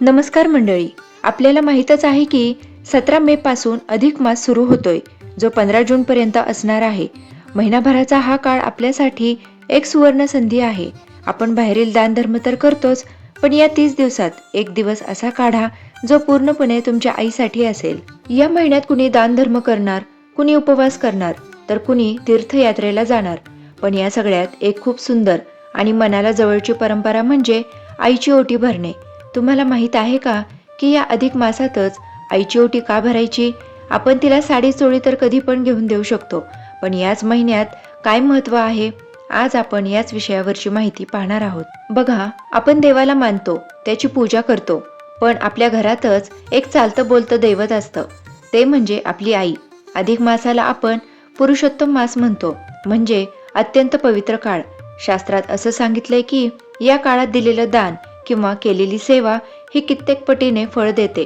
नमस्कार मंडळी. आपल्याला माहीतच आहे की 17 मे पासून अधिक मास सुरू होतोय, जो 15 जून पर्यंत असणार आहे. महिनाभराचा हा काळ आपल्यासाठी एक सुवर्ण संधी आहे. आपण बाहेरील दानधर्म तर करतोच, पण या 30 दिवसात एक दिवस असा काढा जो पूर्णपणे तुमच्या आईसाठी असेल. या महिन्यात कुणी दानधर्म करणार, कुणी उपवास करणार, तर कुणी तीर्थयात्रेला जाणार. पण या सगळ्यात एक खूप सुंदर आणि मनाला जवळची परंपरा म्हणजे आईची ओटी भरणे. तुम्हाला माहित आहे का की या अधिक मासातच आईची ओटी का भरायची? आपण तिला साडी चोळी तर कधी पण घेऊन देऊ शकतो, पण याच महिन्यात काय महत्त्व आहे? आज आपण याच विषयावरची माहिती पाहणार आहोत. बघा, आपण देवाला मानतो, त्याची पूजा करतो, पण आपल्या घरातच एक चालतं बोलतं दैवत असतं, ते म्हणजे आपली आई. अधिक मासाला आपण पुरुषोत्तम मास म्हणतो, म्हणजे अत्यंत पवित्र काळ. शास्त्रात असं सांगितलंय की या काळात दिलेलं दान किंवा केलेली सेवा ही कित्येक पटीने फळ देते.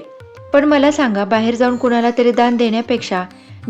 पण मला सांगा, बाहेर जाऊन कुणाला तरी दान देण्यापेक्षा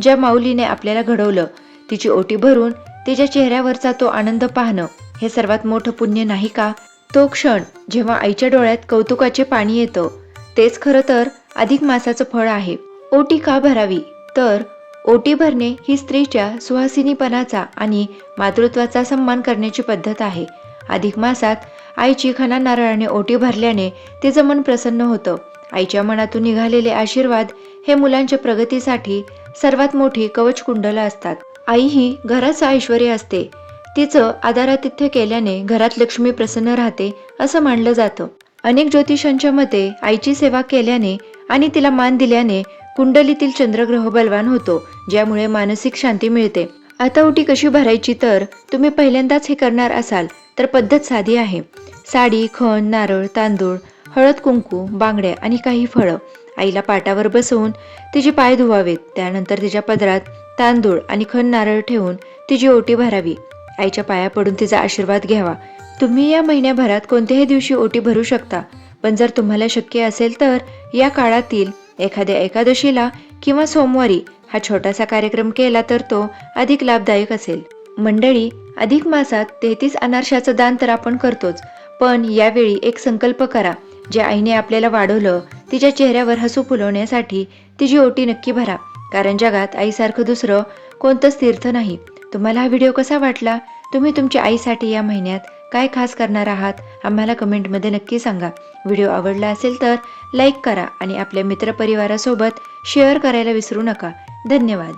ज्या माऊलीने आपल्याला घडवलं तिची ओटी भरून तिच्या चेहऱ्यावरचा तो आनंद पाहणं हे सर्वात मोठं पुण्य नाही का? तो क्षण जेव्हा आईच्या डोळ्यात कौतुकाचे पाणी येतं, तेच खरं तर अधिक मासाचं फळ आहे. ओटी का भरावी? तर ओटी भरणे ही स्त्रीच्या सुहासिनीपणाचा आणि मातृत्वाचा सन्मान करण्याची पद्धत आहे. अधिक मासात आईची खणा नारळाने ओटी भरल्याने तिचं मन प्रसन्न होतं. आईच्या मनातून निघालेले आशीर्वाद हे मुलांच्या प्रगतीसाठी सर्वात मोठी कवच कुंडलं असतात. आई ही घराचं ऐश्वर्य असते. तिचं आदरातिथ्य केल्याने घरात लक्ष्मी प्रसन्न राहते असं मानलं जातं. अनेक ज्योतिषांच्या मते आईची सेवा केल्याने आणि तिला मान दिल्याने कुंडलीतील चंद्रग्रह बलवान होतो, ज्यामुळे मानसिक शांती मिळते. आता ओटी कशी भरायची? तर तुम्ही पहिल्यांदाच हे करणार असाल तर पद्धत साधी आहे. साडी, खण, नारळ, तांदूळ, हळद, कुंकू, बांगड्या आणि काही फळं. आईला पाटावर बसवून तिचे पाय धुवावेत. त्यानंतर तिच्या पदरात तांदूळ आणि खण नारळ ठेवून तिची ओटी भरावी. आईच्या पाया पडून तिचा आशीर्वाद घ्यावा. तुम्ही या महिन्याभरात कोणत्याही दिवशी ओटी भरू शकता, पण जर तुम्हाला शक्य असेल तर या काळातील एखाद्या एकादशीला किंवा सोमवारी हा छोटासा कार्यक्रम केला तर तो अधिक लाभदायक असेल. मंडळी, अधिक मासात 33 अनारशाचं दान तर आपण करतोच, पण यावेळी एक संकल्प करा. ज्या आईने आपल्याला वाढवलं तिच्या चेहऱ्यावर हसू फुलवण्यासाठी तिची ओटी नक्की भरा, कारण जगात आईसारखं दुसरं कोणतंच तीर्थ नाही. तुम्हाला हा व्हिडिओ कसा वाटला? तुम्ही तुमच्या आईसाठी या महिन्यात काय खास करणार आहात? आम्हाला कमेंटमध्ये नक्की सांगा. व्हिडिओ आवडला असेल तर लाईक करा आणि आपल्या मित्रपरिवारासोबत शेअर करायला विसरू नका. धन्यवाद.